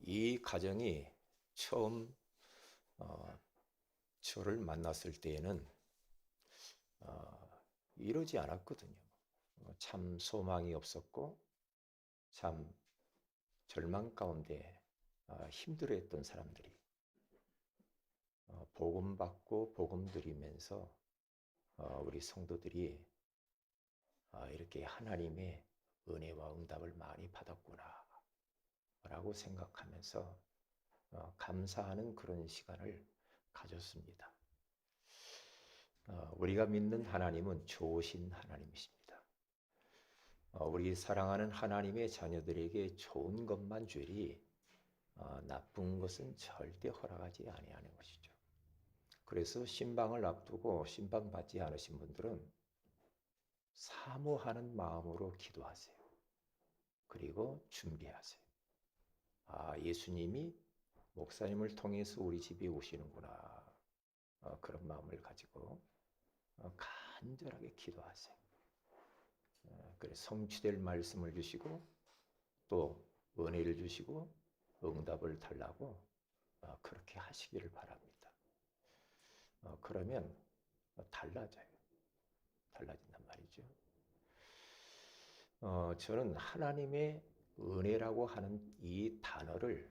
이 가정이 처음 저를 만났을 때에는 이러지 않았거든요. 참 소망이 없었고 참 절망 가운데 힘들어했던 사람들이 복음 받고 복음 드리면서 우리 성도들이 이렇게 하나님의 은혜와 응답을 많이 받았구나 라고 생각하면서 감사하는 그런 시간을 가졌습니다. 우리가 믿는 하나님은 좋으신 하나님이십니다. 우리 사랑하는 하나님의 자녀들에게 좋은 것만 주리 나쁜 것은 절대 허락하지 아니하는 것이죠. 그래서 신방을 앞두고 신방받지 않으신 분들은 사모하는 마음으로 기도하세요. 그리고 준비하세요. 예수님이 목사님을 통해서 우리 집에 오시는구나. 그런 마음을 가지고 간절하게 기도하세요. 그래 성취될 말씀을 주시고 또 은혜를 주시고 응답을 달라고 그렇게 하시기를 바랍니다. 그러면 달라져요. 달라진단 말이죠. 저는 하나님의 은혜라고 하는 이 단어를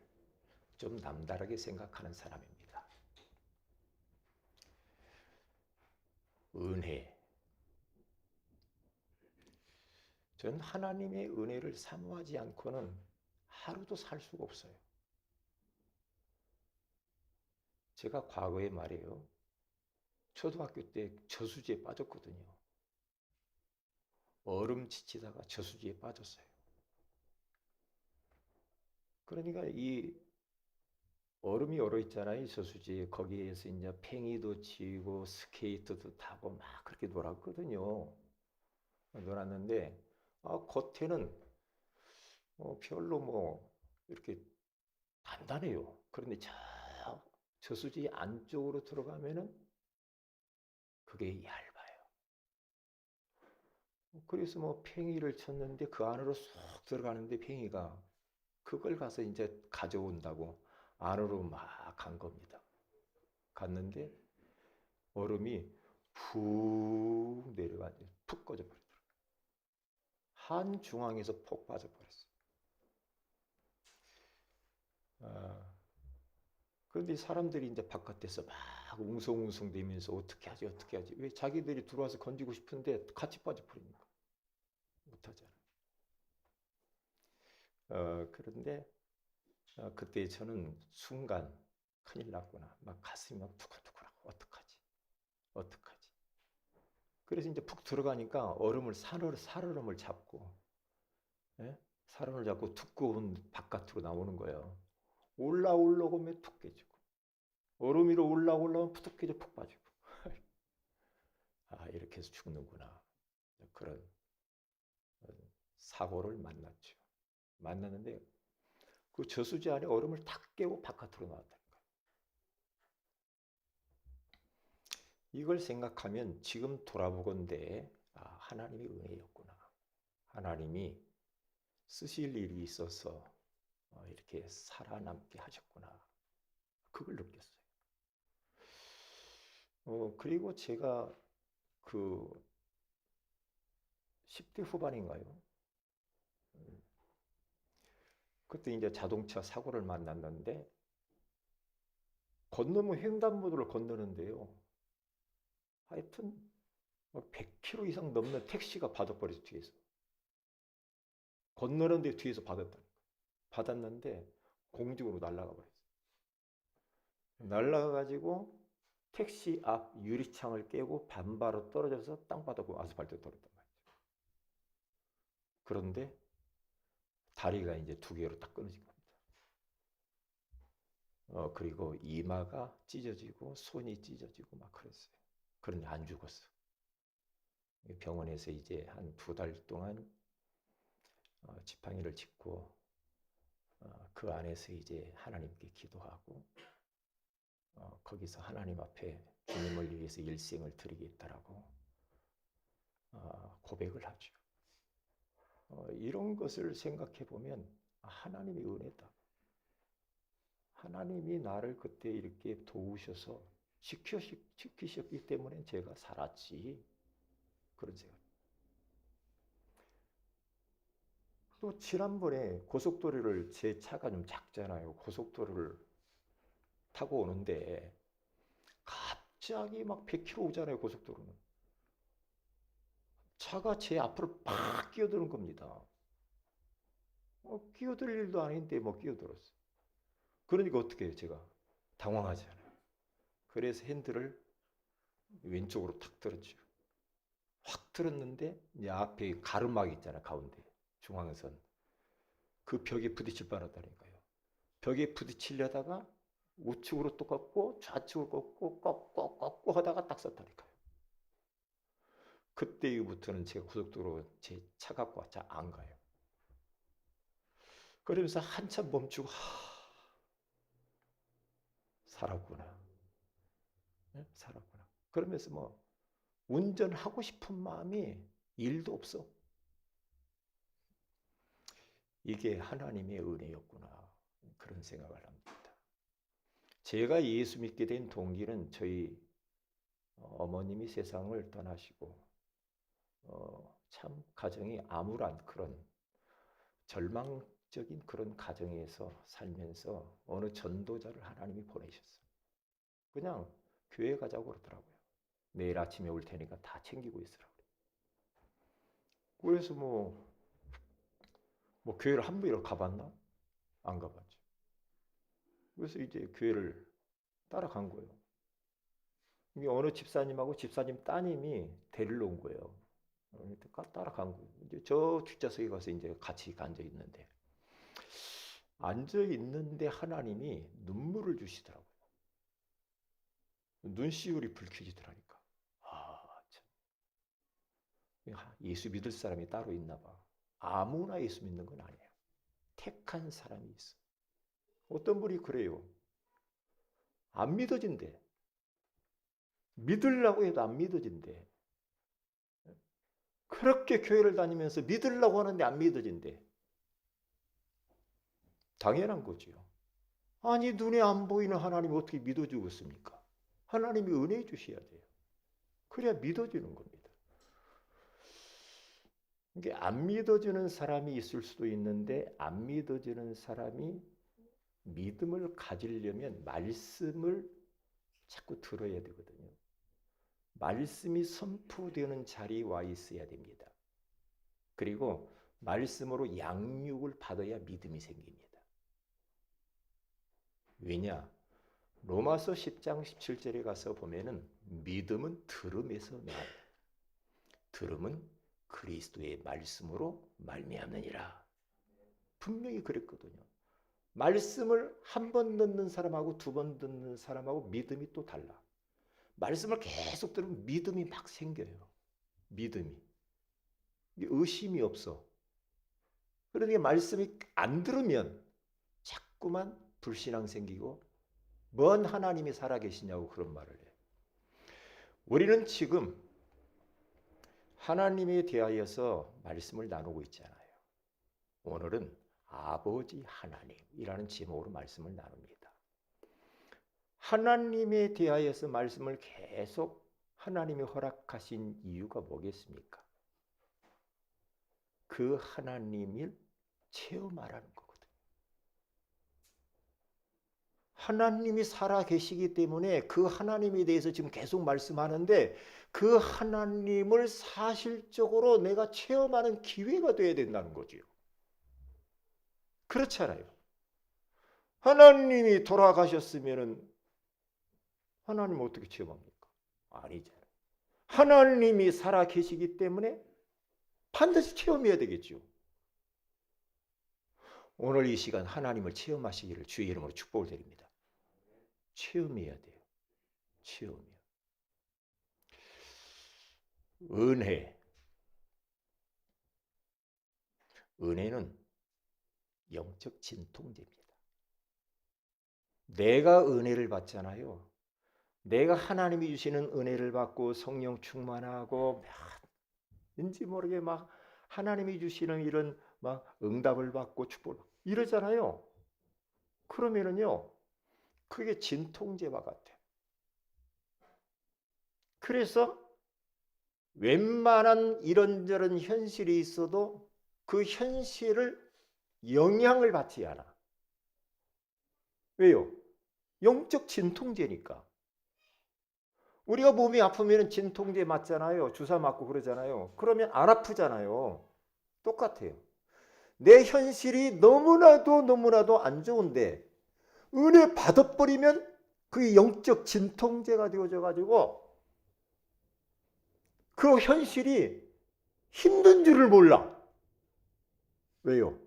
좀 남다르게 생각하는 사람입니다. 은혜. 저는 하나님의 은혜를 사모하지 않고는 하루도 살 수가 없어요. 제가 과거에 말이에요. 초등학교 때 저수지에 빠졌거든요. 얼음 지치다가 저수지에 빠졌어요. 그러니까 이 얼음이 얼어 있잖아요. 저수지에. 거기에서 이제 팽이도 치고 스케이트도 타고 막 그렇게 놀았거든요. 놀았는데 겉에는 별로 뭐 이렇게 단단해요. 그런데 저수지 안쪽으로 들어가면은 그게 얇아요. 그래서 뭐 팽이를 쳤는데 그 안으로 쏙 들어가는데 팽이가 그걸 가서 이제 가져온다고 안으로 막 간 겁니다. 갔는데 얼음이 푹 내려가지고 푹 꺼져버리더라고요. 한 중앙에서 폭 빠져버렸어요. 그런데 사람들이 이제 바깥에서 막 웅성웅성 대면서 어떻게 하지 어떻게 하지 왜 자기들이 들어와서 건지고 싶은데 같이 빠져버리니까 못하잖아요. 그런데 그때 저는 순간 큰일 났구나 막 가슴이 막 두근두근하고 어떡하지 어떡하지 그래서 이제 푹 들어가니까 얼음을 살얼음을 잡고 예? 살얼음을 잡고 두꺼운 바깥으로 나오는 거예요. 올라오려고 하면 툭 깨지고 얼음 위로 올라오려면 푹 깨져 푹 빠지고 이렇게 해서 죽는구나 그런 사고를 만났죠. 만났는데 그 저수지 안에 얼음을 탁 깨고 바깥으로 나왔다니까요. 이걸 생각하면 지금 돌아보건대 하나님의 은혜였구나. 하나님이 쓰실 일이 있어서 이렇게 살아남게 하셨구나. 그걸 느꼈어요. 그리고 제가 그 10대 후반인가요? 그때 이제 자동차 사고를 만났는데 건너면 횡단보도를 건너는데요. 하여튼 100km 이상 넘는 택시가 받아버렸어 뒤에서. 건너는데 뒤에서 받았는데 공중으로 날아가 버렸어요. 날아가가지고 택시 앞 유리창을 깨고 반바로 떨어져서 땅바닥으로 아스팔트에 떨어졌단 말이죠. 그런데 다리가 이제 두 개로 딱 끊어진 겁니다. 그리고 이마가 찢어지고 손이 찢어지고 막 그랬어요. 그런데 안 죽었어. 병원에서 이제 한 2달 동안 지팡이를 짚고 그 안에서 이제 하나님께 기도하고 거기서 하나님 앞에 주님을 위해서 일생을 드리겠다라고 고백을 하죠. 이런 것을 생각해 보면 하나님의 은혜다. 하나님이 나를 그때 이렇게 도우셔서 지키셨기 때문에 제가 살았지. 그런 생각. 또 지난번에 고속도로를 제 차가 좀 작잖아요. 고속도로를 타고 오는데 갑자기 막 100km 오잖아요. 고속도로는. 차가 제 앞으로 팍 끼어드는 겁니다. 끼어들 일도 아닌데 뭐 끼어들었어. 그러니까 어떻게 해요? 제가 당황하잖아요. 그래서 핸들을 왼쪽으로 탁 들었죠. 확 들었는데 이제 앞에 가르막 있잖아요. 가운데 중앙선. 그 벽에 부딪힐 뻔하다니까요. 벽에 부딪히려다가 우측으로 또 꺾고 좌측으로 꺾고 하다가 딱 섰다니까요. 그때 이후부터는 제가 고속도로 제 차 갖고 잘 안 가요. 그러면서 한참 멈추고 살았구나. 네? 살았구나. 그러면서 뭐 운전하고 싶은 마음이 일도 없어. 이게 하나님의 은혜였구나. 그런 생각을 합니다. 제가 예수 믿게 된 동기는 저희 어머님이 세상을 떠나시고 참 가정이 암울한 그런 절망적인 그런 가정에서 살면서 어느 전도자를 하나님이 보내셨어요. 그냥 교회 가자고 그러더라고요. 내일 아침에 올 테니까 다 챙기고 있으라고. 그래서 뭐 교회를 한 번이라도 가봤나? 안 가봤죠. 그래서 이제 교회를 따라간 거예요. 이게 어느 집사님하고 집사님 따님이 데리러 온 거예요. 따라간 거예요. 이제 저 뒷좌석에 가서 이제 같이 앉아 있는데 하나님이 눈물을 주시더라고요. 눈시울이 붉혀지더라니까. 참. 예수 믿을 사람이 따로 있나 봐. 아무나 예수 믿는 건 아니에요. 택한 사람이 있어. 어떤 분이 그래요. 안 믿어진대. 믿으려고 해도 안 믿어진대. 그렇게 교회를 다니면서 믿으려고 하는데 안 믿어진대. 당연한 거지요. 아니 눈에 안 보이는 하나님이 어떻게 믿어주겠습니까? 하나님이 은혜 주셔야 돼요. 그래야 믿어지는 겁니다. 이게 안 믿어지는 사람이 있을 수도 있는데 안 믿어지는 사람이 믿음을 가지려면 말씀을 자꾸 들어야 되거든요. 말씀이 선포되는 자리에 와 있어야 됩니다. 그리고 말씀으로 양육을 받아야 믿음이 생깁니다. 왜냐? 로마서 10장 17절에 가서 보면은 믿음은 들음에서 나요. 들음은 그리스도의 말씀으로 말미암느니라. 분명히 그랬거든요. 말씀을 한 번 듣는 사람하고 두 번 듣는 사람하고 믿음이 또 달라. 말씀을 계속 들으면 믿음이 막 생겨요. 믿음이. 의심이 없어. 그러니까 말씀이 안 들으면 자꾸만 불신앙 생기고 뭔 하나님이 살아계시냐고 그런 말을 해요. 우리는 지금 하나님에 대하여서 말씀을 나누고 있잖아요. 오늘은 아버지 하나님이라는 제목으로 말씀을 나눕니다. 하나님에 대하여서 말씀을 계속 하나님이 허락하신 이유가 뭐겠습니까? 그 하나님을 체험하라는 거거든요. 하나님이 살아계시기 때문에 그 하나님에 대해서 지금 계속 말씀하는데 그 하나님을 사실적으로 내가 체험하는 기회가 돼야 된다는 거죠. 그렇잖아요. 하나님이 돌아가셨으면 하나님 어떻게 체험합니까? 아니잖아요. 하나님이 살아계시기 때문에 반드시 체험해야 되겠죠. 오늘 이 시간 하나님을 체험하시기를 주의 이름으로 축복을 드립니다. 체험해야 돼요. 체험이요. 은혜는 영적 진통제입니다. 내가 은혜를 받잖아요. 내가 하나님이 주시는 은혜를 받고 성령 충만하고 왠지 모르게 막 하나님이 주시는 이런 막 응답을 받고 축복을 받고 이러잖아요. 그러면은요. 그게 진통제와 같아요. 그래서 웬만한 이런저런 현실이 있어도 그 현실을 영향을 받지 않아. 왜요? 영적 진통제니까. 우리가 몸이 아프면 진통제 맞잖아요. 주사 맞고 그러잖아요. 그러면 안 아프잖아요. 똑같아요. 내 현실이 너무나도 안 좋은데 은혜 받아버리면 그게 영적 진통제가 되어져 가지고 그 현실이 힘든 줄을 몰라. 왜요?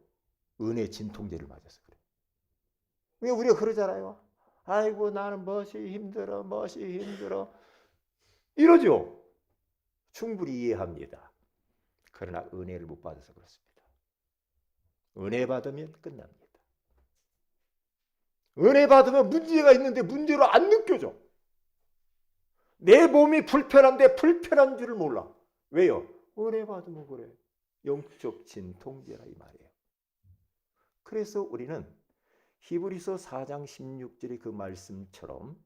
은혜 진통제를 맞아서 그래. 왜 우리가 그러잖아요. 아이고 나는 멋이 힘들어. 이러죠. 충분히 이해합니다. 그러나 은혜를 못 받아서 그렇습니다. 은혜 받으면 끝납니다. 은혜 받으면 문제가 있는데 문제로 안 느껴져. 내 몸이 불편한데 불편한 줄을 몰라. 왜요? 은혜 받으면 그래. 영적 진통제라 이 말이에요. 그래서 우리는 히브리서 4장 16절의 그 말씀처럼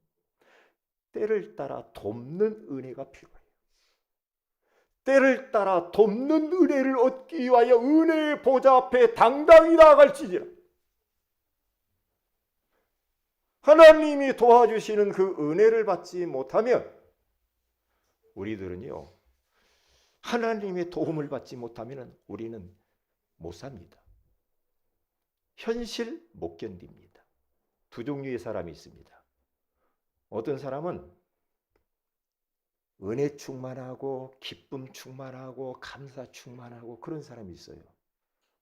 때를 따라 돕는 은혜가 필요해요. 때를 따라 돕는 은혜를 얻기 위하여 은혜의 보좌 앞에 당당히 나아갈지니라. 하나님이 도와주시는 그 은혜를 받지 못하면 우리들은요, 하나님의 도움을 받지 못하면 우리는 못 삽니다. 현실 못 견딥니다. 두 종류의 사람이 있습니다. 어떤 사람은 은혜 충만하고 기쁨 충만하고 감사 충만하고 그런 사람이 있어요.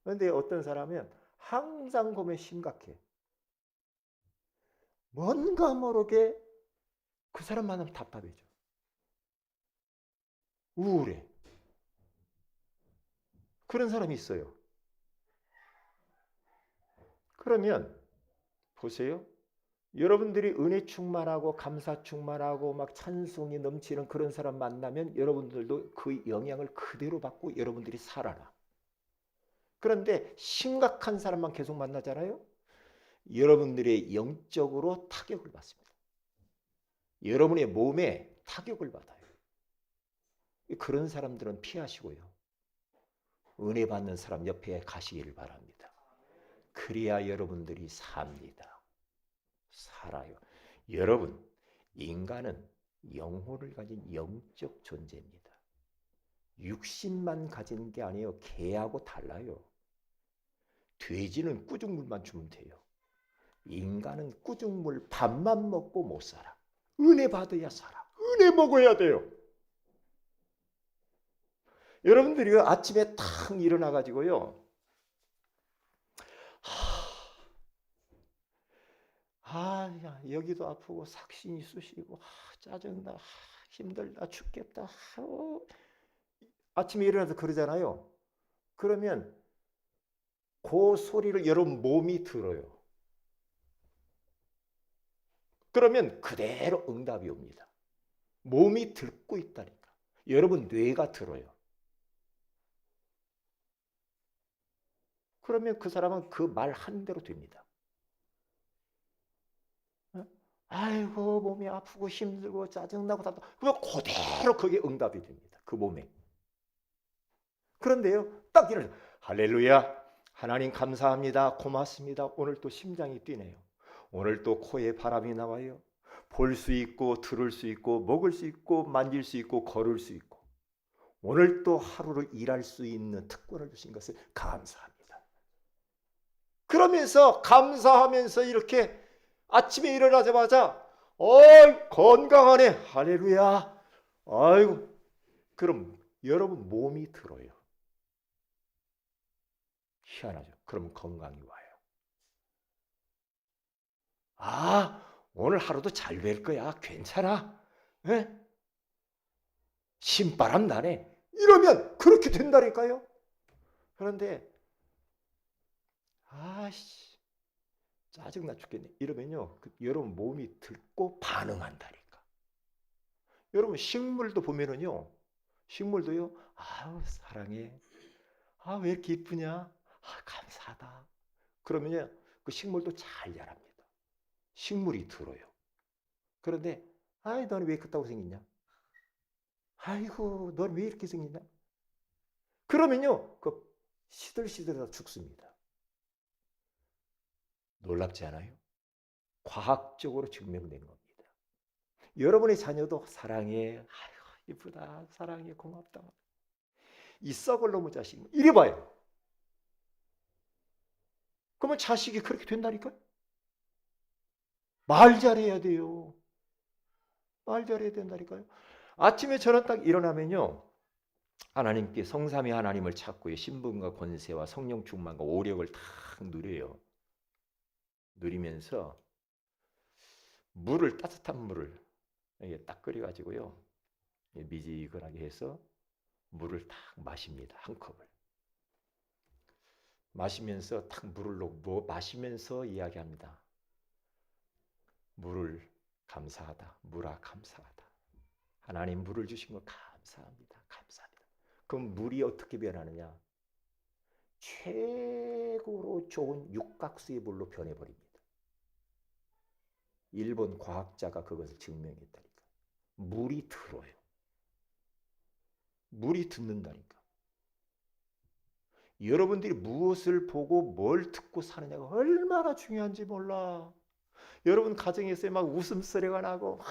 그런데 어떤 사람은 항상 보면 심각해. 뭔가 모르게 그 사람 만나면 답답해져. 우울해. 그런 사람이 있어요. 그러면 보세요. 여러분들이 은혜 충만하고 감사 충만하고 막 찬송이 넘치는 그런 사람 만나면 여러분들도 그 영향을 그대로 받고 여러분들이 살아라. 그런데 심각한 사람만 계속 만나잖아요. 여러분들의 영적으로 타격을 받습니다. 여러분의 몸에 타격을 받아요. 그런 사람들은 피하시고요. 은혜 받는 사람 옆에 가시기를 바랍니다. 그래야 여러분들이 삽니다. 살아요. 여러분, 인간은 영혼을 가진 영적 존재입니다. 육신만 가진 게 아니에요. 개하고 달라요. 돼지는 꾸중물만 주면 돼요. 인간은 꾸중물 밥만 먹고 못 살아. 은혜 받아야 살아. 은혜 먹어야 돼요. 여러분들이 아침에 탁 일어나가지고요. 야, 여기도 아프고 삭신이 쑤시고 짜증나 힘들다 죽겠다. 아침에 일어나서 그러잖아요. 그러면 그 소리를 여러분 몸이 들어요. 그러면 그대로 응답이 옵니다. 몸이 듣고 있다니까. 여러분 뇌가 들어요. 그러면 그 사람은 그 말 한 대로 됩니다. 아이고 몸이 아프고 힘들고 짜증나고 그러면 그대로 그게 응답이 됩니다. 그 몸에. 그런데요. 딱 일어나서 할렐루야. 하나님 감사합니다. 고맙습니다. 오늘 또 심장이 뛰네요. 오늘 또 코에 바람이 나와요. 볼 수 있고 들을 수 있고 먹을 수 있고 만질 수 있고 걸을 수 있고 오늘 또 하루를 일할 수 있는 특권을 주신 것을 감사합니다. 그러면서 감사하면서 이렇게 아침에 일어나자마자 건강하네. 할렐루야. 아이고. 그럼 여러분 몸이 들어요. 희한하죠. 그럼 건강이 와요. 오늘 하루도 잘 될 거야. 괜찮아. 에? 신바람 나네. 이러면 그렇게 된다니까요. 그런데 짜증나 죽겠네. 이러면요. 여러분 몸이 듣고 반응한다니까. 여러분 식물도 보면은요. 식물도요. 사랑해. 왜 이렇게 이쁘냐? 감사하다. 그러면요. 그 식물도 잘 자랍니다. 식물이 들어요. 그런데 아이 너는 왜 그따구 생겼냐? 아이고 너는 왜 이렇게 생겼냐? 그러면요 그 시들시들해서 죽습니다. 놀랍지 않아요? 과학적으로 증명된 겁니다. 여러분의 자녀도 사랑해, 아이고 이쁘다, 사랑해, 고맙다. 이 썩을 놈의 자식 이래 봐요. 그러면 자식이 그렇게 된다니까요. 말 잘해야 돼요. 말 잘해야 된다니까요. 아침에 저는 딱 일어나면요 하나님께 성삼위 하나님을 찾고요 신분과 권세와 성령 충만과 오력을 딱 누려요. 누리면서 물을 따뜻한 물을 이게 딱 끓여가지고요 미지근하게 해서 물을 딱 마십니다. 한 컵을 마시면서 딱 물을 넣고 마시면서 이야기합니다. 물을 감사하다. 물아 감사하다. 하나님 물을 주신 거 감사합니다. 감사합니다. 그럼 물이 어떻게 변하느냐? 최고로 좋은 육각수의 물로 변해버립니다. 일본 과학자가 그것을 증명했다니까. 물이 들어요. 물이 듣는다니까. 여러분들이 무엇을 보고 뭘 듣고 사느냐가 얼마나 중요한지 몰라. 여러분 가정에서 막 웃음소리가 나고 막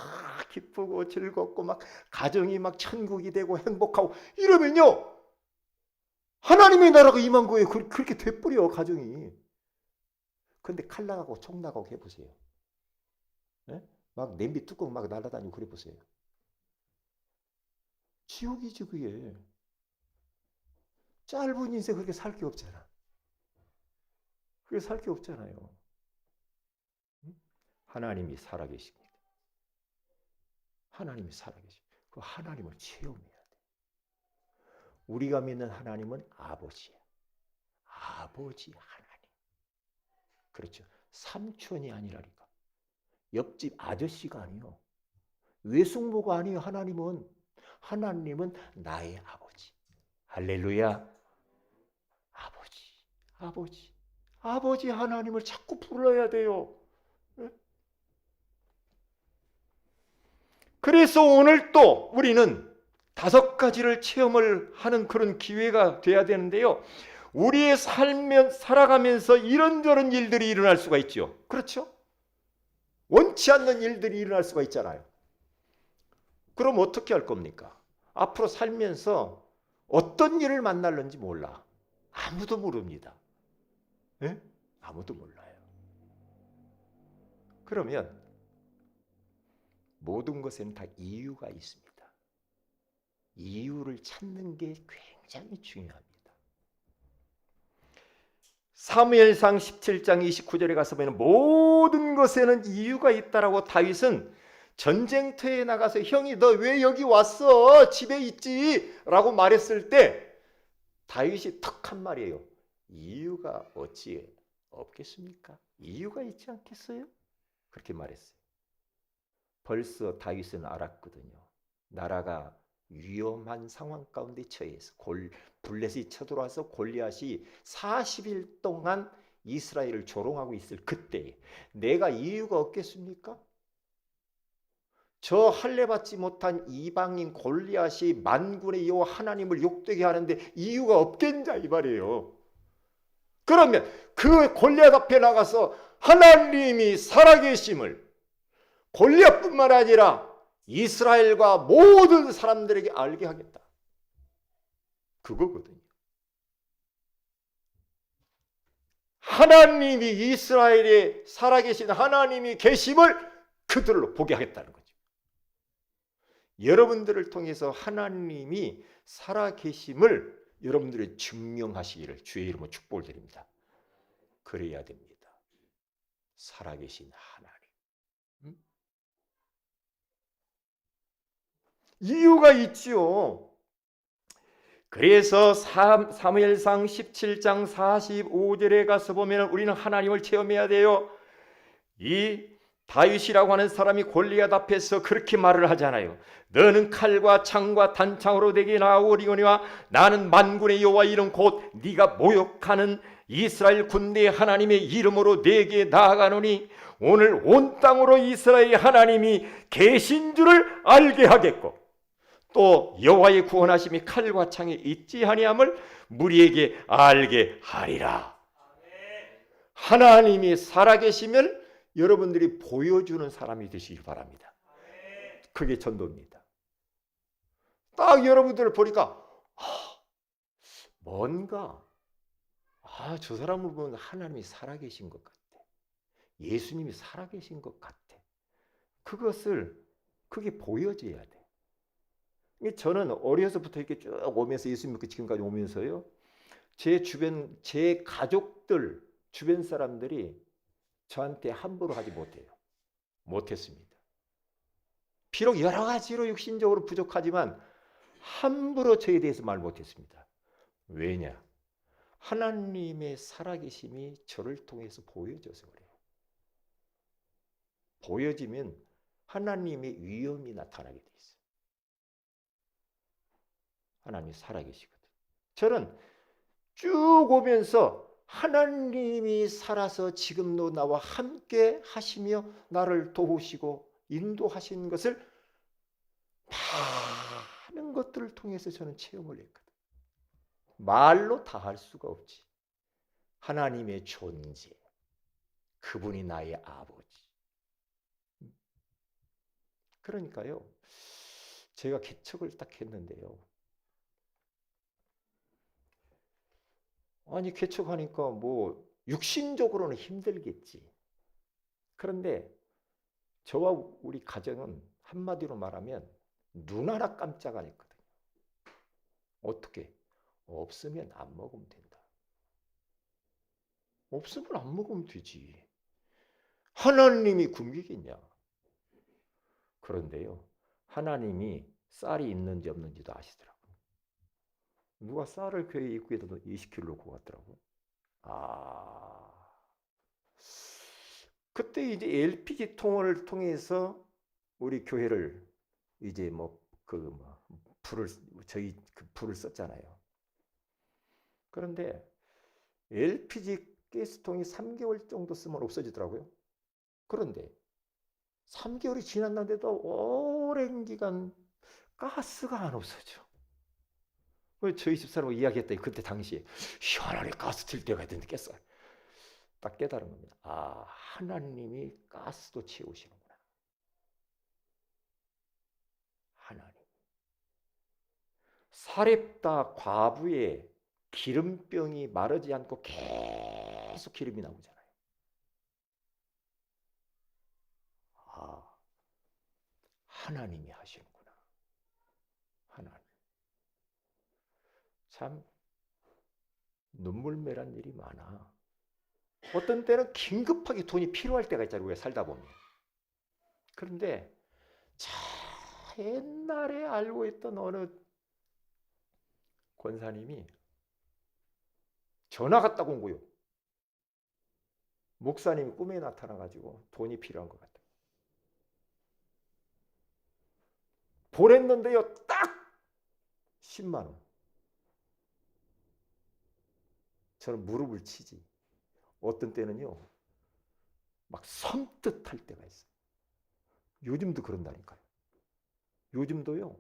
기쁘고 즐겁고 막 가정이 막 천국이 되고 행복하고 이러면요 하나님의 나라가 임한 거예요. 그렇게 돼버려 가정이. 근데 칼 나가고 총 나가고 해보세요. 네? 막 냄비 뚜껑 막 날아다니고 그래 보세요. 지옥이지 그게. 짧은 인생 그렇게 살 게 없잖아. 그렇게 살 게 없잖아요. 하나님이 살아계십니다. 하나님이 살아계십니다. 그 하나님을 체험해야 돼. 우리가 믿는 하나님은 아버지야. 아버지 하나님. 그렇죠. 삼촌이 아니라니까. 옆집 아저씨가 아니요. 외숙모가 아니에요. 하나님은 나의 아버지. 할렐루야. 아버지 하나님을 자꾸 불러야 돼요. 그래서 오늘 또 우리는 5가지를 체험을 하는 그런 기회가 돼야 되는데요. 우리의 살아가면서 이런저런 일들이 일어날 수가 있죠. 그렇죠? 원치 않는 일들이 일어날 수가 있잖아요. 그럼 어떻게 할 겁니까? 앞으로 살면서 어떤 일을 만날는지 몰라. 아무도 모릅니다. 에? 아무도 몰라요. 그러면 모든 것에는 다 이유가 있습니다. 이유를 찾는 게 굉장히 중요합니다. 사무엘상 17장 29절에 가서 보면 모든 것에는 이유가 있다라고 다윗은 전쟁터에 나가서 형이 너 왜 여기 왔어? 집에 있지? 라고 말했을 때 다윗이 턱 한 말이에요. 이유가 어찌 없겠습니까? 이유가 있지 않겠어요? 그렇게 말했어요. 벌써 다윗은 알았거든요. 나라가 위험한 상황 가운데 처해서 블레셋이 쳐들어와서 골리앗이 40일 동안 이스라엘을 조롱하고 있을 그때에 내가 이유가 없겠습니까? 저 할례받지 못한 이방인 골리앗이 만군의 여호와 하나님을 욕되게 하는데 이유가 없겠냐 이 말이에요. 그러면 그 골리앗 앞에 나가서 하나님이 살아계심을 골리앗뿐만 아니라 이스라엘과 모든 사람들에게 알게 하겠다. 그거거든요. 하나님이 이스라엘에 살아계신 하나님이 계심을 그들로 보게 하겠다는 거죠. 여러분들을 통해서 하나님이 살아계심을 여러분들이 증명하시기를 주의 이름으로 축복을 드립니다. 그래야 됩니다. 살아계신 하나님. 이유가 있지요. 그래서 사무엘상 17장 45절에 가서 보면 우리는 하나님을 체험해야 돼요. 이 다윗이라고 하는 사람이 골리앗 앞에서 그렇게 말을 하잖아요. 너는 칼과 창과 단창으로 내게 나아오리거니와 나는 만군의 여호와 이름 곧 네가 모욕하는 이스라엘 군대의 하나님의 이름으로 내게 나아가노니 오늘 온 땅으로 이스라엘 하나님이 계신 줄을 알게 하겠고 또 여호와의 구원하심이 칼과 창에 있지 아니함을 무리에게 알게 하리라. 하나님이 살아계심을 여러분들이 보여주는 사람이 되시기 바랍니다. 그게 전도입니다. 딱 여러분들을 보니까 뭔가 저 사람을 보면 하나님이 살아계신 것 같아. 예수님이 살아계신 것 같아. 그게 보여져야 돼. 저는 어려서부터 이렇게 쭉 오면서 예수 믿고 지금까지 오면서요. 제 주변, 제 가족들, 주변 사람들이 저한테 함부로 하지 못해요. 못했습니다. 비록 여러 가지로 육신적으로 부족하지만 함부로 저에 대해서 말 못했습니다. 왜냐? 하나님의 살아계심이 저를 통해서 보여져서 그래요. 보여지면 하나님의 위엄이 나타나게 돼 있어요. 하나님이 살아계시거든. 저는 쭉 오면서 하나님이 살아서 지금도 나와 함께 하시며 나를 도우시고 인도하시는 것을 많은 것들을 통해서 저는 체험을 했거든. 말로 다 할 수가 없지. 하나님의 존재, 그분이 나의 아버지. 그러니까요, 제가 개척을 딱 했는데요. 아니, 개척하니까 뭐 육신적으로는 힘들겠지. 그런데 저와 우리 가정은 한마디로 말하면 눈 하나 깜짝 안 했거든요. 어떻게? 없으면 안 먹으면 된다. 없으면 안 먹으면 되지. 하나님이 굶기겠냐? 그런데요, 하나님이 쌀이 있는지 없는지도 아시더라고요. 누가 쌀을 교회 입구에다 20kg 놓고 갔더라고요. 그때 이제 LPG 통을 통해서 우리 교회를 이제 불을 썼잖아요. 그런데 LPG 가스통이 3개월 정도 쓰면 없어지더라고요. 그런데 3개월이 지났는데도 오랜 기간 가스가 안 없어져. 저희 집사람하고 이야기했더니 그때 당시에 시원하게 가스 튈 때가 있던데 깼어요. 딱 깨달은 겁니다. 하나님이 가스도 채우시는구나. 하나님. 사렙다 과부의 기름병이 마르지 않고 계속 기름이 나오잖아요. 하나님이 하시는구나. 하나님. 참 눈물매란 일이 많아. 어떤 때는 긴급하게 돈이 필요할 때가 있잖아요. 우리가 살다 보면. 그런데 옛날에 알고 있던 어느 권사님이 전화 갔다고 온 거예요. 목사님이 꿈에 나타나가지고 돈이 필요한 것 같아요. 보냈는데요, 딱 10만 원. 저는 무릎을 치지. 어떤 때는요, 막 섬뜩할 때가 있어요. 요즘도 그런다니까요. 요즘도요,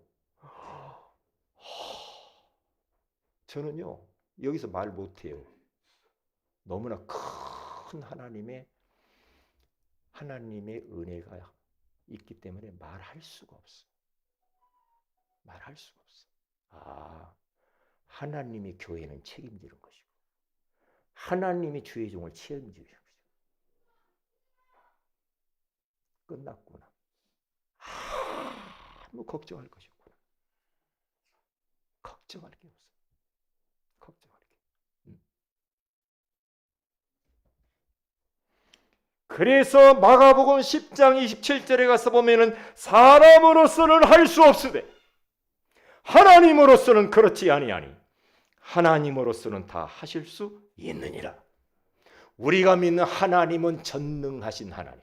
저는요, 여기서 말 못해요. 너무나 큰 하나님의 은혜가 있기 때문에 말할 수가 없어. 말할 수가 없어. 하나님이 교회는 책임지는 것이고 하나님이 주의 종을 책임지는 것이고 끝났구나. 아무 걱정할 것이 없구나. 걱정할 게 없어. 걱정할 게. 그래서 마가복음 10장 27절에 가서 보면은 사람으로서는 할 수 없으되 하나님으로서는 그렇지 아니하니 하나님으로서는 다 하실 수 있느니라. 우리가 믿는 하나님은 전능하신 하나님.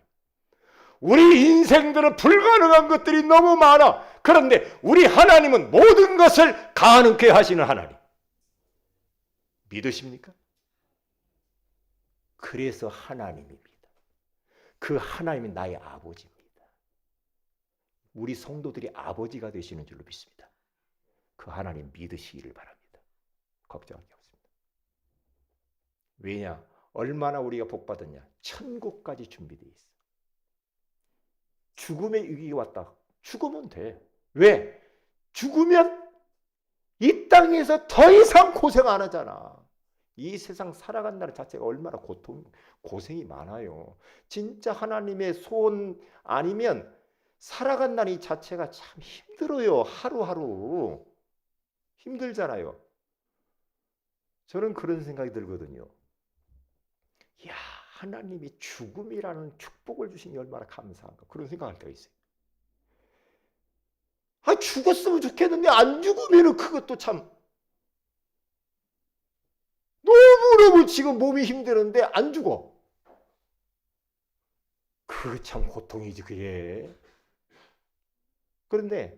우리 인생들은 불가능한 것들이 너무 많아. 그런데 우리 하나님은 모든 것을 가능케 하시는 하나님. 믿으십니까? 그래서 하나님입니다. 그 하나님이 나의 아버지입니다. 우리 성도들이 아버지가 되시는 줄로 믿습니다. 그 하나님 믿으시기를 바랍니다. 걱정할 게 없습니다. 왜냐? 얼마나 우리가 복받았냐? 천국까지 준비되어 있어. 죽음의 위기가 왔다. 죽으면 돼. 왜? 죽으면 이 땅에서 더 이상 고생 안 하잖아. 이 세상 살아간다는 자체가 얼마나 고생이 많아요. 진짜 하나님의 소원 아니면 살아간다는 이 자체가 참 힘들어요. 하루하루. 힘들잖아요. 저는 그런 생각이 들거든요. 야, 하나님이 죽음이라는 축복을 주시니 얼마나 감사한가. 그런 생각할 때가 있어요. 아, 죽었으면 좋겠는데 안 죽으면 그것도 참 너무너무 지금 몸이 힘드는데 안 죽어. 그게 참 고통이지 그게. 그런데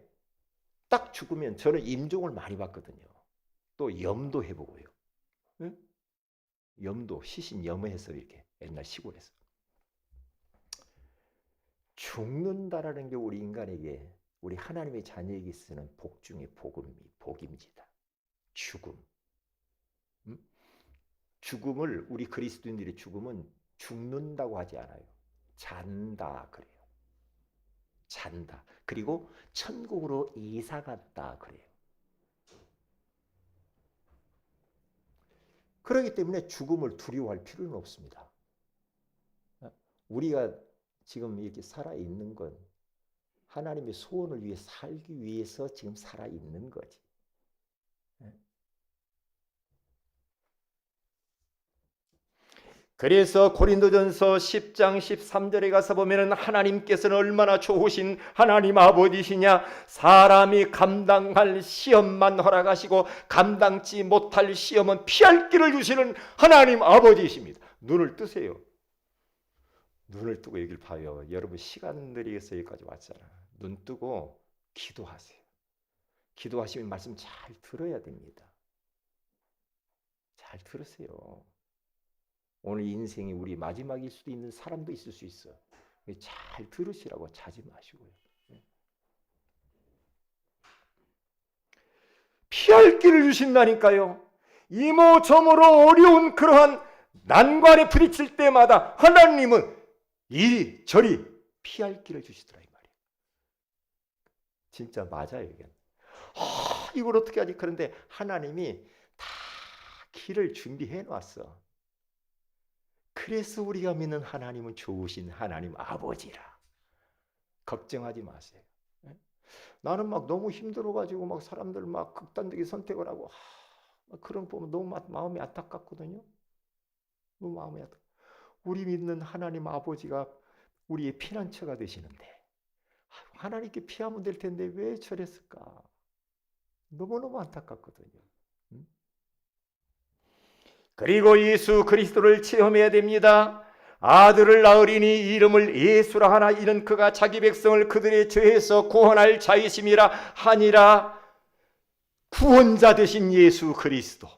딱 죽으면 저는 임종을 많이 봤거든요. 또 염도 해보고요. 응? 염도, 시신 염해서 이렇게 옛날 시골에서. 죽는다라는 게 우리 인간에게, 우리 하나님의 자녀에게 쓰는 복 중에 복입니다. 죽음. 응? 죽음을, 우리 그리스도인들의 죽음은 죽는다고 하지 않아요. 잔다 그래요. 잔다. 그리고 천국으로 이사 갔다 그래요. 그렇기 때문에 죽음을 두려워할 필요는 없습니다. 우리가 지금 이렇게 살아있는 건 하나님의 소원을 위해 살기 위해서 지금 살아있는 거지. 그래서 고린도전서 10장 13절에 가서 보면 하나님께서는 얼마나 좋으신 하나님 아버지시냐. 사람이 감당할 시험만 허락하시고 감당치 못할 시험은 피할 길을 주시는 하나님 아버지이십니다. 눈을 뜨세요. 눈을 뜨고 여기를 봐요. 여러분 시간들이 있어서 여기까지 왔잖아. 눈 뜨고 기도하세요. 기도하시면 말씀 잘 들어야 됩니다. 잘 들으세요. 오늘 인생이 우리 마지막일 수도 있는 사람도 있을 수 있어. 잘 들으시라고 자지 마시고요. 피할 길을 주신다니까요. 이모저모로 어려운 그러한 난관에 부딪힐 때마다 하나님은 이리저리 피할 길을 주시더라 이 말이에요. 진짜 맞아요 이게. 이걸 어떻게 하지? 그런데 하나님이 다 길을 준비해 놨어. 그래서 우리가 믿는 하나님은 좋으신 하나님 아버지라. 걱정하지 마세요. 나는 막 너무 힘들어가지고 막 사람들 막 극단적인 선택을 하고 그런 거 보면 너무 마음이 안타깝거든요. 너무 마음이 안타깝. 우리 믿는 하나님 아버지가 우리의 피난처가 되시는데 하나님께 피하면 될 텐데 왜 저랬을까? 너무너무 안타깝거든요. 그리고 예수 그리스도를 체험해야 됩니다. 아들을 낳으리니 이름을 예수라 하나. 이는 그가 자기 백성을 그들의 죄에서 구원할 자이심이라 하니라. 구원자 되신 예수 그리스도.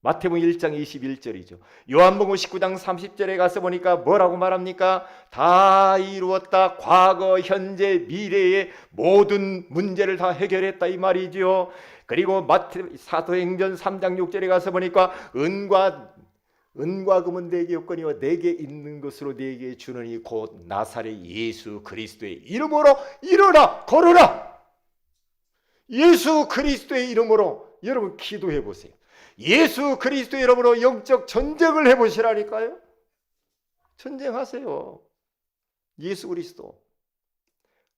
마태복음 1장 21절이죠. 요한복음 19장 30절에 가서 보니까 뭐라고 말합니까? 다 이루었다. 과거, 현재, 미래의 모든 문제를 다 해결했다 이 말이죠. 그리고 사도행전 3장 6절에 가서 보니까 은과 금은 내게 없거니와 내게 있는 것으로 내게 주느니 곧 나사렛 예수 그리스도의 이름으로 일어나 걸어라. 예수 그리스도의 이름으로 여러분 기도해 보세요. 예수 그리스도의 이름으로 영적 전쟁을 해보시라니까요. 전쟁하세요. 예수 그리스도.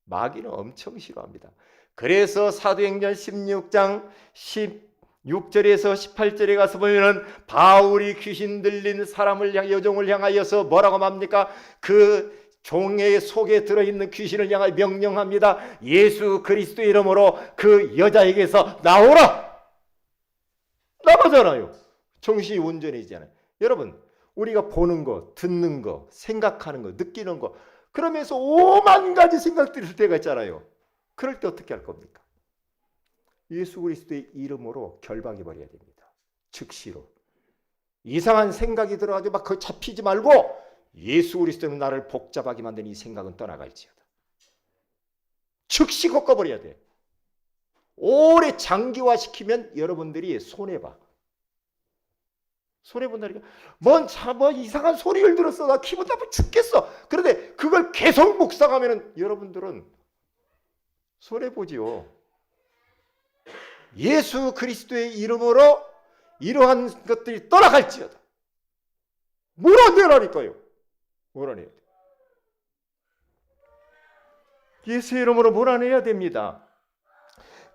마귀는 엄청 싫어합니다. 그래서 사도행전 16장 16절에서 18절에 가서 보면은 바울이 귀신 들린 여종을 향하여서 뭐라고 합니까? 그 종의 속에 들어있는 귀신을 향하여 명령합니다. 예수 그리스도의 이름으로 그 여자에게서 나오라. 나가잖아요. 정신이 온전해지잖아요. 여러분 우리가 보는 거, 듣는 거, 생각하는 거, 느끼는 거 그러면서 오만 가지 생각들이 들 때가 있잖아요. 그럴 때 어떻게 할 겁니까? 예수 그리스도의 이름으로 결박해 버려야 됩니다. 즉시로. 이상한 생각이 들어가지고 막 거기 잡히지 말고 예수 그리스도는 나를 복잡하게 만든 이 생각은 떠나갈지어다. 즉시 꺾어버려야 돼. 오래 장기화시키면 여러분들이 손해봐. 손해본다니까. 뭐 이상한 소리를 들었어. 나 기분 나빠 죽겠어. 그런데 그걸 계속 묵상하면 여러분들은 손해보지요. 예수 그리스도의 이름으로 이러한 것들이 떠나갈지어다. 몰아내라니까요. 몰아내야 돼. 예수의 이름으로 몰아내야 됩니다.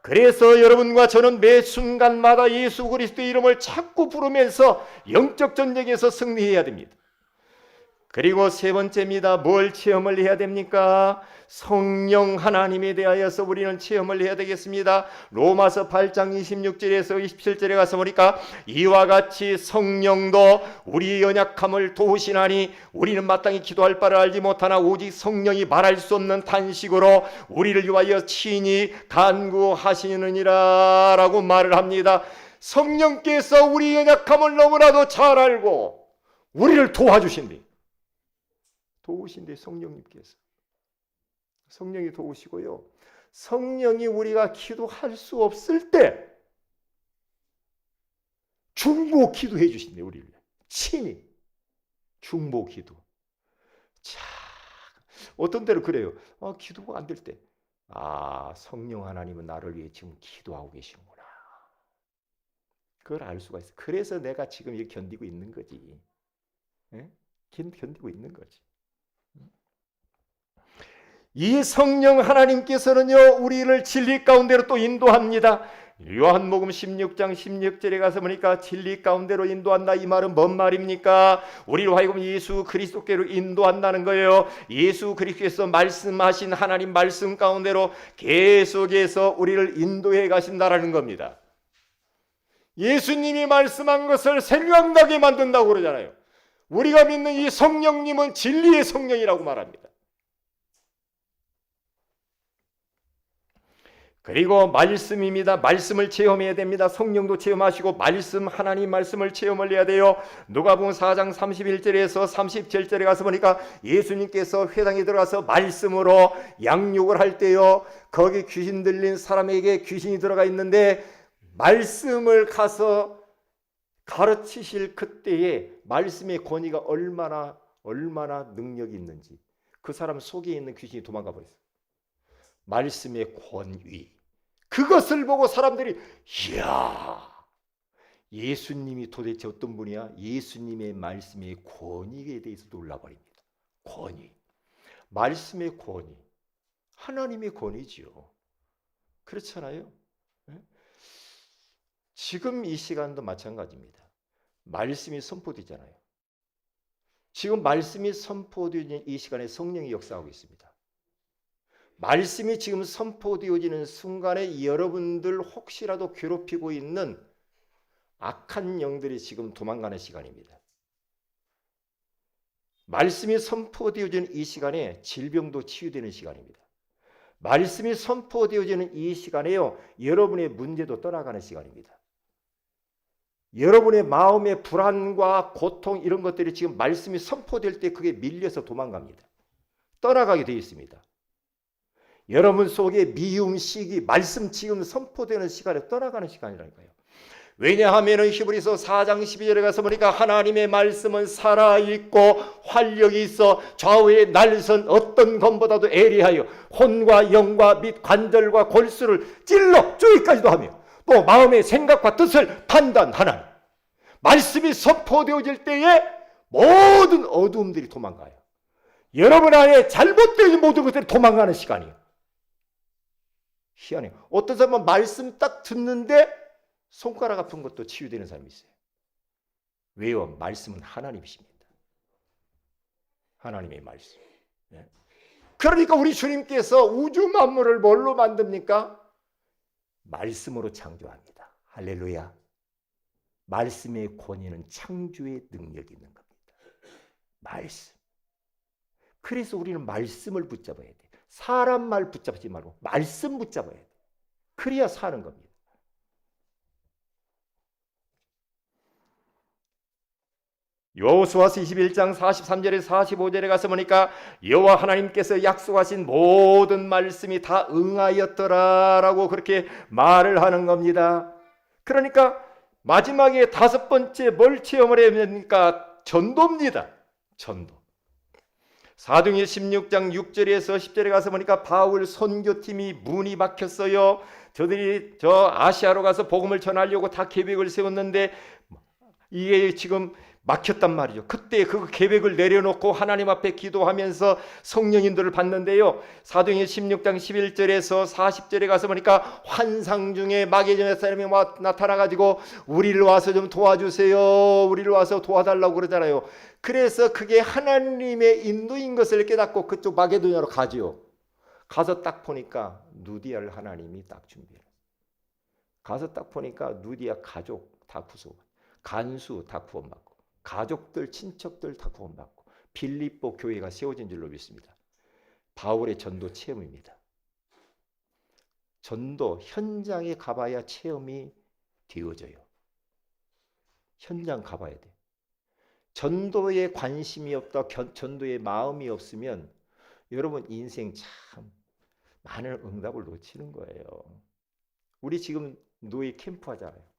그래서 여러분과 저는 매 순간마다 예수 그리스도의 이름을 자꾸 부르면서 영적 전쟁에서 승리해야 됩니다. 그리고 세 번째입니다. 뭘 체험을 해야 됩니까? 성령 하나님에 대하여서 우리는 체험을 해야 되겠습니다. 로마서 8장 26절에서 27절에 가서 보니까 이와 같이 성령도 우리의 연약함을 도우시나니 우리는 마땅히 기도할 바를 알지 못하나 오직 성령이 말할 수 없는 탄식으로 우리를 위하여 친히 간구하시느니라 라고 말을 합니다. 성령께서 우리의 연약함을 너무나도 잘 알고 우리를 도와주신대. 도우신대. 성령님께서. 성령이 도우시고요. 성령이 우리가 기도할 수 없을 때 중보 기도해 주신대. 우리를 친히 중보 기도. 자, 어떤 때는 그래요. 기도가 안 될 때 성령 하나님은 나를 위해 지금 기도하고 계시는구나. 그걸 알 수가 있어. 그래서 내가 지금 이렇게 견디고 있는 거지. 예? 견디고 있는 거지. 이 성령 하나님께서는요 우리를 진리 가운데로 또 인도합니다. 요한복음 16장 16절에 가서 보니까 진리 가운데로 인도한다. 이 말은 뭔 말입니까? 우리를 하여금 예수 그리스도께로 인도한다는 거예요. 예수 그리스도께서 말씀하신 하나님 말씀 가운데로 계속해서 우리를 인도해 가신다라는 겁니다. 예수님이 말씀한 것을 생각나게 만든다고 그러잖아요. 우리가 믿는 이 성령님은 진리의 성령이라고 말합니다. 그리고 말씀입니다. 말씀을 체험해야 됩니다. 성령도 체험하시고 말씀, 하나님 말씀을 체험을 해야 돼요. 누가복음 4장 31절에서 37절에 가서 보니까 예수님께서 회당에 들어가서 말씀으로 양육을 할 때요. 거기 귀신 들린 사람에게 귀신이 들어가 있는데 말씀을 가서 가르치실 그때에 말씀의 권위가 얼마나 능력이 있는지 그 사람 속에 있는 귀신이 도망가 버렸어요. 말씀의 권위. 그것을 보고 사람들이 이야, 예수님이 도대체 어떤 분이야? 예수님의 말씀의 권위에 대해서 놀라버립니다. 권위. 말씀의 권위. 하나님의 권위지요. 그렇잖아요. 지금 이 시간도 마찬가지입니다. 말씀이 선포되잖아요. 지금 말씀이 선포되는 이 시간에 성령이 역사하고 있습니다. 말씀이 지금 선포되어지는 순간에 여러분들 혹시라도 괴롭히고 있는 악한 영들이 지금 도망가는 시간입니다. 말씀이 선포되어지는 이 시간에 질병도 치유되는 시간입니다. 말씀이 선포되어지는 이 시간에요, 여러분의 문제도 떠나가는 시간입니다. 여러분의 마음의 불안과 고통 이런 것들이 지금 말씀이 선포될 때 그게 밀려서 도망갑니다. 떠나가게 되어 있습니다. 여러분 속에 미움, 시기, 말씀 지금 선포되는 시간에 떠나가는 시간이라니까요. 왜냐하면 히브리서 4장 12절에 가서 보니까 하나님의 말씀은 살아있고 활력이 있어 좌우에 날선 어떤 검보다도 예리하여 혼과 영과 및 관절과 골수를 찔러 쪼기까지도 하며 또 마음의 생각과 뜻을 판단하나니 말씀이 선포되어질 때에 모든 어두움들이 도망가요. 여러분 안에 잘못된 모든 것들이 도망가는 시간이에요. 희한해요. 어떤 사람은 말씀 딱 듣는데 손가락 아픈 것도 치유되는 사람이 있어요. 왜요? 말씀은 하나님이십니다. 하나님의 말씀. 그러니까 우리 주님께서 우주 만물을 뭘로 만듭니까? 말씀으로 창조합니다. 할렐루야. 말씀의 권위는 창조의 능력이 있는 겁니다. 말씀. 그래서 우리는 말씀을 붙잡아야 돼. 사람 말 붙잡지 말고 말씀 붙잡아야 돼. 그래야 사는 겁니다. 여호수아서 21장 43절에 45절에 가서 보니까 여호와 하나님께서 약속하신 모든 말씀이 다 응하였더라라고 그렇게 말을 하는 겁니다. 그러니까 마지막에 다섯 번째 뭘 체험을 해야 됩니까? 전도입니다. 전도. 사도행전 16장 6절에서 10절에 가서 보니까 바울 선교팀이 문이 막혔어요. 저들이 저 아시아로 가서 복음을 전하려고 다 계획을 세웠는데 이게 지금 막혔단 말이죠. 그때 그 계획을 내려놓고 하나님 앞에 기도하면서 성령 인도를 받는데요. 사도행전 16장 11절에서 40절에 가서 보니까 환상 중에 마게도냐 사람이 나타나가지고 우리를 와서 좀 도와주세요. 우리를 와서 도와달라고 그러잖아요. 그래서 그게 하나님의 인도인 것을 깨닫고 그쪽 마게도냐로 가지요. 가서 딱 보니까 누디아를 하나님이 딱 준비해요. 가서 딱 보니까 누디아 가족 다 구속, 간수 다 구원받고 가족들, 친척들 다 구원받고 빌립보 교회가 세워진 줄로 믿습니다. 바울의 전도 체험입니다. 전도 현장에 가봐야 체험이 되어져요. 현장 가봐야 돼. 전도에 관심이 없다, 전도에 마음이 없으면 여러분 인생 참 많은 응답을 놓치는 거예요. 우리 지금 노예 캠프 하잖아요.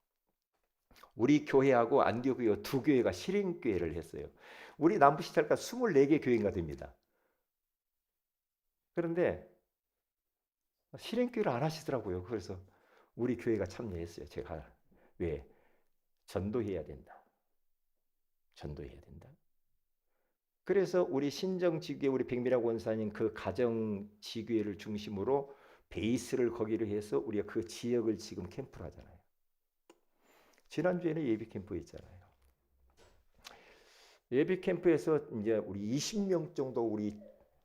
우리 교회하고 안디옥 교회 두 교회가 실행교회를 했어요. 우리 남부시찰가 24개 교회가 됩니다. 그런데 실행교회를 안 하시더라고요. 그래서 우리 교회가 참여했어요. 제가 왜? 전도해야 된다. 전도해야 된다. 그래서 우리 신정지교회 우리 백미라 권사님 그 가정지교회를 중심으로 베이스를 거기로 해서 우리가 그 지역을 지금 캠프를 하잖아요. 지난주에는 예비 캠프 있잖아요. 예비 캠프에서 이제 우리 20명 정도 우리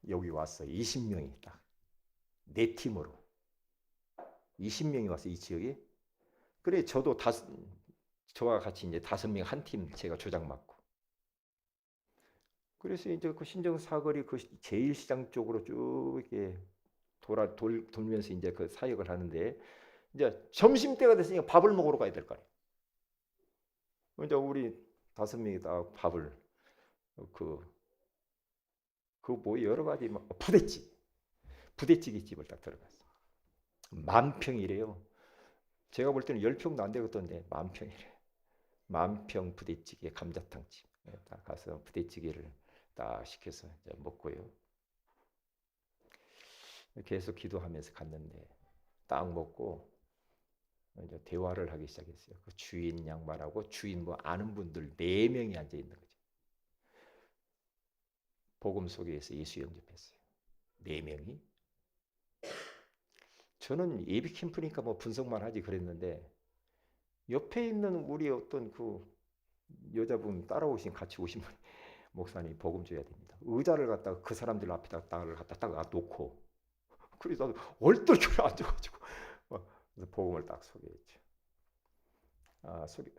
여기 왔어요. 20명이 딱 네 팀으로 20명이 왔어요. 이 지역에. 그래 저도 저와 같이 이제 5명 한 팀 제가 조장 맡고. 그래서 이제 그 신정 사거리 그 제1시장 쪽으로 쭉 이렇게 돌면서 이제 그 사역을 하는데 이제 점심 때가 됐으니까 밥을 먹으러 가야 될 거 아니에요. 이제 우리 5명이 다 밥을 뭐 여러 가지 막 부대찌개 집을 딱 들어갔어. 10,000평이래요. 제가 볼 때는 10평도 안 되겠던데 10,000평이래. 10,000평 부대찌개 감자탕집 딱 가서 부대찌개를 딱 시켜서 이제 먹고요. 계속 기도하면서 갔는데 딱 먹고 이제 대화를 하기 시작했어요. 그 주인 양반하고 주인 뭐 아는 분들 4명이 앉아 있는 거죠. 복음 소개에서 예수 영접했어요. 4명이. 저는 예비 캠프니까 뭐 분석만 하지 그랬는데 옆에 있는 우리 어떤 그 여자분 따라오신 같이 오신 분 목사님 복음 줘야 됩니다. 의자를 갖다가 그 사람들 앞에다 딱 놓고 그래서 얼떨결에 앉아가지고 복음을 딱 소개했죠.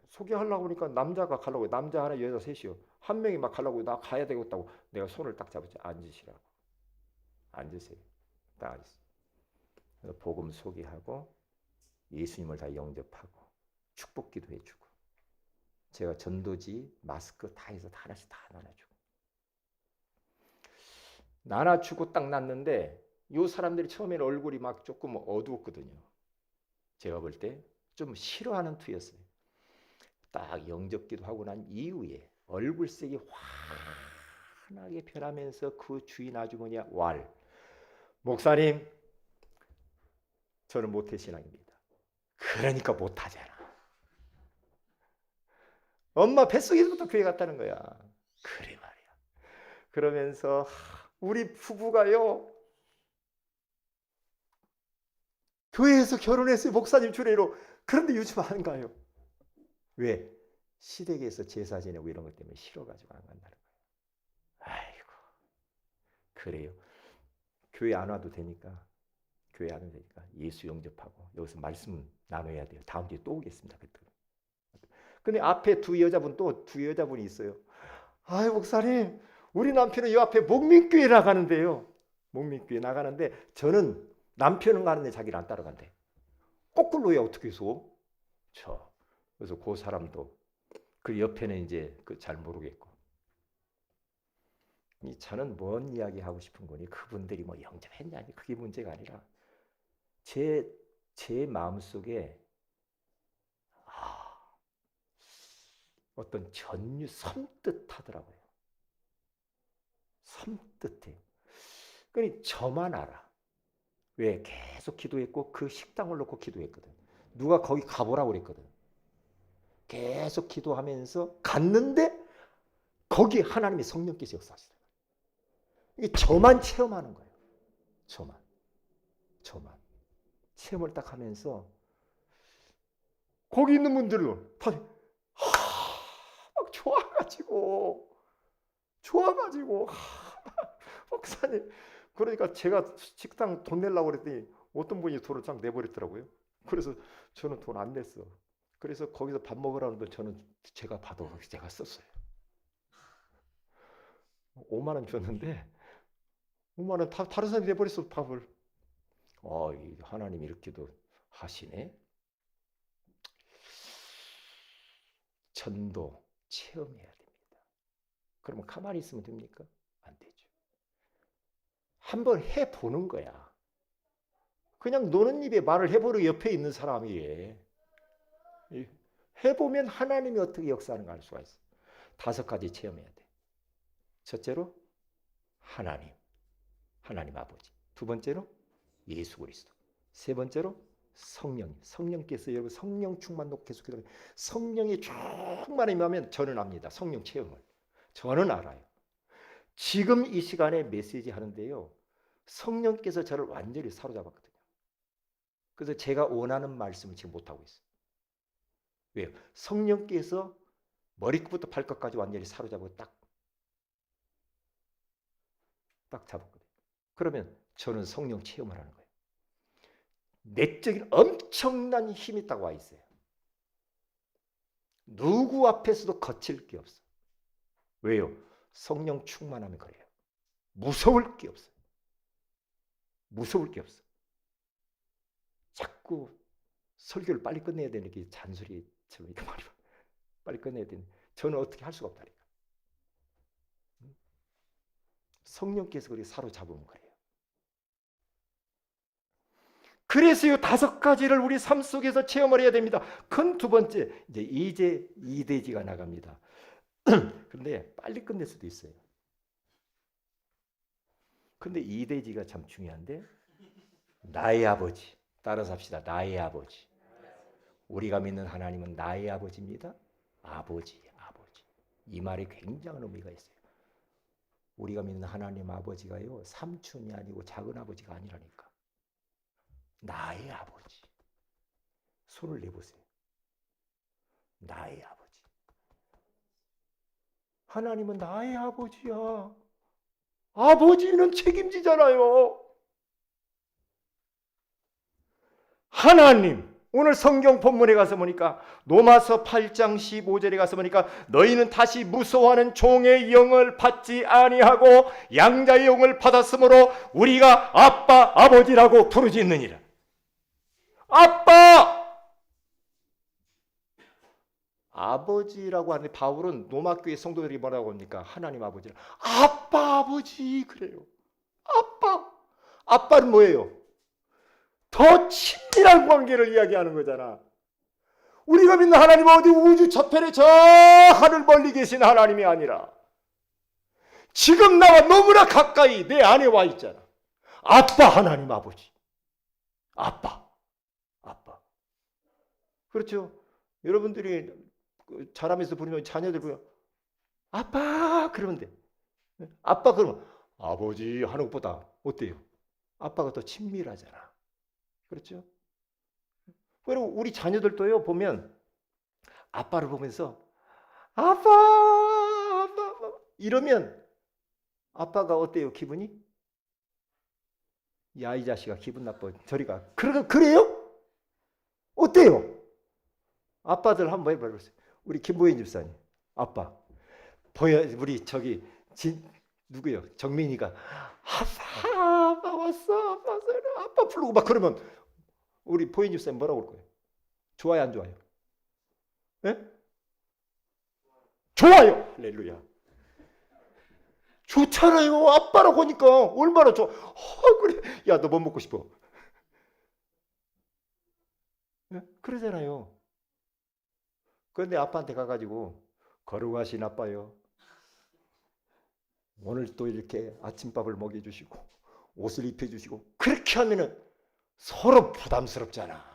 소개하려고 하니까 남자가 가려고 남자 하나 여자 셋이요. 한 명이 막 가려고 나 가야 되겠다고 내가 손을 딱 잡았지. 앉으시라고. 앉으세요. 딱 앉으세요. 그래서 복음 소개하고 예수님을 다 영접하고 축복기도 해주고 제가 전도지 마스크 다 해서 다 하나씩 다 나눠주고 나눠주고 딱 났는데 요 사람들이 처음에는 얼굴이 막 조금 어두웠거든요. 제가 볼 때 좀 싫어하는 투였어요. 딱 영접기도 하고 난 이후에 얼굴색이 환하게 변하면서 그 주인 아주머니가 목사님 저는 모태신앙입니다. 그러니까 못하잖아. 엄마 뱃속에서부터 교회 갔다는 거야. 그래 말이야. 그러면서 우리 부부가요 교회에서 결혼했어요. 목사님 주례로. 그런데 요즘 안 가요. 왜? 시댁에서 제사 지내고 이런 것 때문에 싫어가지고 안 간다는 거예요. 아이고 그래요. 교회 안 와도 되니까 예수 영접하고 여기서 말씀 나눠야 돼요. 다음 주에 또 오겠습니다. 근데 앞에 두 여자분이 있어요. 아이 목사님 우리 남편은 이 앞에 목민교회 나가는데요. 목민교회 나가는데 저는 남편은 가는데 자기를 안 따라간대. 거꾸로야 어떻게 해서? 그래서 그 사람도 그 옆에는 이제 그 잘 모르겠고 저는 뭔 이야기 하고 싶은 거니? 그분들이 뭐 영접했냐니 그게 문제가 아니라 제 마음속에 어떤 전율 섬뜩하더라고요. 섬뜩해요. 그러니 저만 알아. 왜? 계속 기도했고 그 식당을 놓고 기도했거든. 누가 거기 가보라고 그랬거든. 계속 기도하면서 갔는데 거기 하나님의 성령께서 역사하시더라고요. 이게 저만 체험하는 거예요. 저만 체험을 딱 하면서 거기 있는 분들은 다 막 좋아가지고 목사님, 그러니까 제가 식당 돈 내려고 그랬더니 어떤 분이 돈을 쫙 내버렸더라고요. 그래서 저는 돈 안 냈어. 그래서 거기서 밥 먹으라는 돈 저는 제가 받아서 제가 썼어요. 5만 원 줬는데 5만 원 다른 사람이 내버렸어 밥을. 하나님 이렇게도 하시네. 전도 체험해야 됩니다. 그러면 가만히 있으면 됩니까? 안 되죠. 한번 해보는 거야. 그냥 노는 입에 말을 해보는 옆에 있는 사람이 해보면 하나님이 어떻게 역사하는가 알 수가 있어. 5가지 체험해야 돼. 첫째로 하나님 아버지. 2번째로 예수 그리스도. 3번째로 성령께서 여러분 성령 충만 놓고 계속 기도해요. 성령이 충만히 임하면 저는 압니다. 성령 체험을. 저는 알아요. 지금 이 시간에 메시지 하는데요. 성령께서 저를 완전히 사로잡았거든요. 그래서 제가 원하는 말씀을 지금 못하고 있어요. 왜요? 성령께서 머리끝부터 발끝까지 완전히 사로잡고 딱 잡았거든요. 그러면 저는 성령 체험을 하는 거예요. 내적인 엄청난 힘이 딱 와 있어요. 누구 앞에서도 거칠 게 없어. 왜요? 성령 충만하면 그래요. 무서울 게 없어요. 자꾸 설교를 빨리 끝내야 되는 게 잔소리처럼 이렇게 말이 빨리 끝내야 되는. 저는 어떻게 할 수가 없다니까. 성령께서 그렇게 사로잡으면 그래요. 그래서요 5가지를 우리 삶 속에서 체험을 해야 됩니다. 큰 2번째 이제 이대지가 나갑니다. 그런데 빨리 끝낼 수도 있어요. 근데 이대지가 참 중요한데 나의 아버지. 따라서 합시다. 나의 아버지. 우리가 믿는 하나님은 나의 아버지입니다. 아버지. 이 말이 굉장한 의미가 있어요. 우리가 믿는 하나님 아버지가요 삼촌이 아니고 작은 아버지가 아니라니까. 나의 아버지. 손을 내보세요. 나의 아버지. 하나님은 나의 아버지야. 아버지는 책임지잖아요. 하나님. 오늘 성경 본문에 가서 보니까 로마서 8장 15절에 가서 보니까 너희는 다시 무서워하는 종의 영을 받지 아니하고 양자의 영을 받았으므로 우리가 아빠 아버지라고 부르짖느니라. 아버지라고 하는데 바울은 로마교회 성도들이 뭐라고 합니까? 하나님 아버지라. 아빠 아버지 그래요. 아빠는 뭐예요? 더 친밀한 관계를 이야기하는 거잖아. 우리가 믿는 하나님은 어디 우주 저편에 저 하늘 멀리 계신 하나님이 아니라 지금 나와 너무나 가까이 내 안에 와 있잖아. 아빠 하나님 아버지. 아빠. 그렇죠? 여러분들이 자라면서 부르면 자녀들 부르면 아빠 그러면 돼. 아빠 그러면 아버지 하는 것보다 어때요? 아빠가 더 친밀하잖아. 그렇죠? 그리고 우리 자녀들도요 보면 아빠를 보면서 아빠 이러면 아빠가 어때요 기분이? 야 이 자식아 기분 나빠 저리 가. 그래요? 어때요? 아빠들 한번 해봐보세요. 우리 김보현 집사님 아빠 우리 저기 누구요? 정민이가 아빠 왔어 아빠 부르고 막 그러면 우리 보현 집사님 뭐라고 할 거예요? 좋아요 안 좋아요? 네? 좋아요. 할렐루야. 좋잖아요. 아빠라고 하니까 얼마나 좋아. 그래. 야, 너 뭐 먹고 싶어? 예? 그러잖아요. 그런데 아빠한테 가가지고 거룩하신 아빠요. 오늘 또 이렇게 아침밥을 먹여주시고 옷을 입혀주시고 그렇게 하면은 서로 부담스럽잖아.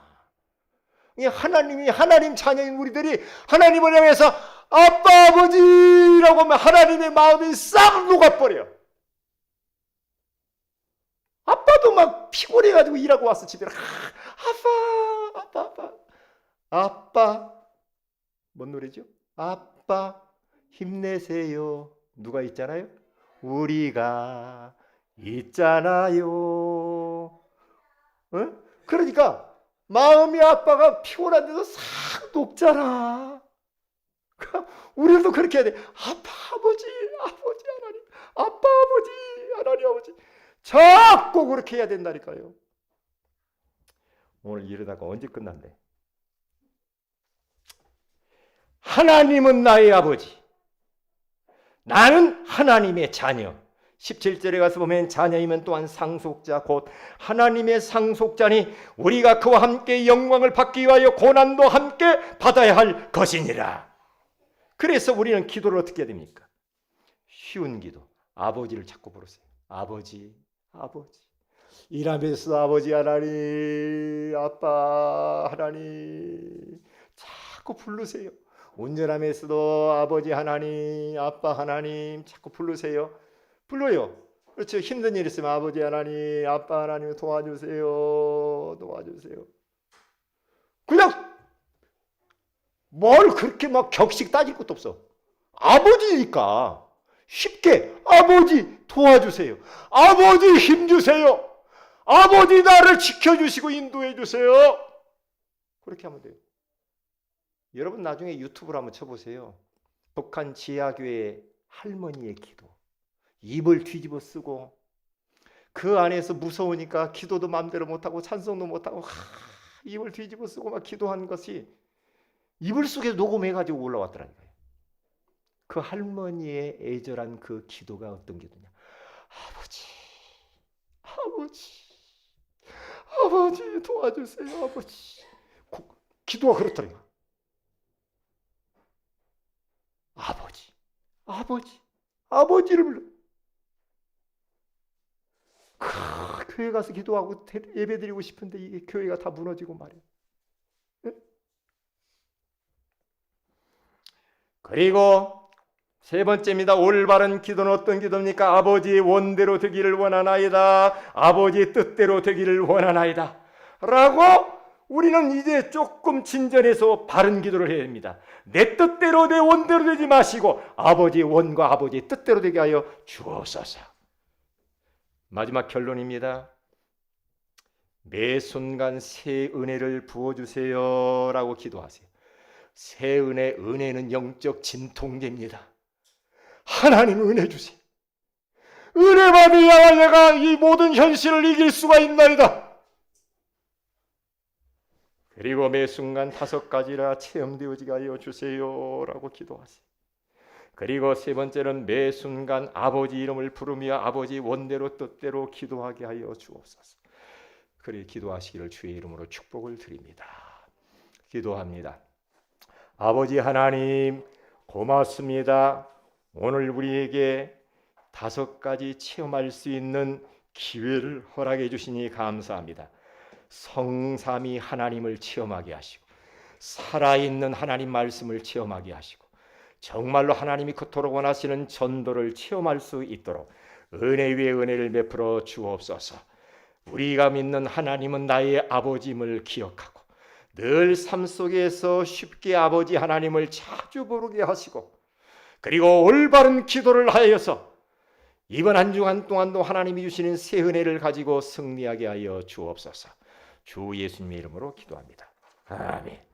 하나님이 하나님 자녀인 우리들이 하나님을 향해서 아빠 아버지라고 하면 하나님의 마음이 싹 녹아버려. 아빠도 막 피곤해가지고 일하고 와서 집에 아빠 뭔 노래죠? 아빠 힘내세요. 누가 있잖아요? 우리가 있잖아요. 어? 그러니까 마음이 아빠가 피곤한데도 싹 녹잖아. 우리도 그렇게 해야 돼. 아빠 아버지 하나님, 아빠 아버지 하나님 아버지 자꾸 그렇게 해야 된다니까요. 오늘 이러다가 언제 끝난대? 하나님은 나의 아버지, 나는 하나님의 자녀. 17절에 가서 보면 자녀이면 또한 상속자 곧 하나님의 상속자니 우리가 그와 함께 영광을 받기 위하여 고난도 함께 받아야 할 것이니라. 그래서 우리는 기도를 어떻게 해야 됩니까? 쉬운 기도. 아버지를 자꾸 부르세요. 아버지, 아버지. 일하면서 아버지 하나님, 아빠 하나님 자꾸 부르세요. 운전하면서도 아버지 하나님, 아빠 하나님 자꾸 부르세요. 불러요. 그렇죠. 힘든 일 있으면 아버지 하나님, 아빠 하나님 도와주세요. 도와주세요. 그냥 뭘 그렇게 막 격식 따질 것도 없어. 아버지니까 쉽게 아버지 도와주세요. 아버지 힘주세요. 아버지 나를 지켜주시고 인도해 주세요. 그렇게 하면 돼요. 여러분 나중에 유튜브를 한번 쳐보세요. 북한 지하교회 할머니의 기도. 입을 뒤집어 쓰고 그 안에서 무서우니까 기도도 마음대로 못하고 찬송도 못하고 입을 뒤집어 쓰고 막 기도한 것이 이불 속에 녹음해가지고 올라왔더라니까요. 그 할머니의 애절한 그 기도가 어떤 기도냐. 아버지, 아버지, 아버지 도와주세요. 아버지. 기도가 그렇더라고요. 아버지, 아버지, 아버지를 불러. 교회 가서 기도하고 예배드리고 싶은데 이게 교회가 다 무너지고 말이에요. 그리고 세 번째입니다. 올바른 기도는 어떤 기도입니까? 아버지의 원대로 되기를 원하나이다. 아버지의 뜻대로 되기를 원하나이다. 라고 우리는 이제 조금 진전해서 바른 기도를 해야 됩니다. 내 뜻대로 내 원대로 되지 마시고 아버지의 원과 아버지의 뜻대로 되게 하여 주옵소서. 마지막 결론입니다. 매 순간 새 은혜를 부어주세요 라고 기도하세요. 새 은혜는 영적 진통제입니다. 하나님 은혜 주세요. 은혜 받으야 내가 이 모든 현실을 이길 수가 있나이다. 그리고 매 순간 5가지라 체험되어지게 하여 주세요 라고 기도하세요. 그리고 세 번째는 매 순간 아버지 이름을 부르며 아버지 원대로 뜻대로 기도하게 하여 주옵소서. 그래 기도하시기를 주의 이름으로 축복을 드립니다. 기도합니다. 아버지 하나님 고맙습니다. 오늘 우리에게 5가지 체험할 수 있는 기회를 허락해 주시니 감사합니다. 성삼위 하나님을 체험하게 하시고 살아있는 하나님 말씀을 체험하게 하시고 정말로 하나님이 그토록 원하시는 전도를 체험할 수 있도록 은혜 위에 은혜를 베풀어 주옵소서. 우리가 믿는 하나님은 나의 아버지임을 기억하고 늘 삶 속에서 쉽게 아버지 하나님을 자주 부르게 하시고 그리고 올바른 기도를 하여서 이번 한 주간 동안도 하나님이 주시는 새 은혜를 가지고 승리하게 하여 주옵소서. 주 예수님의 이름으로 기도합니다. 아멘.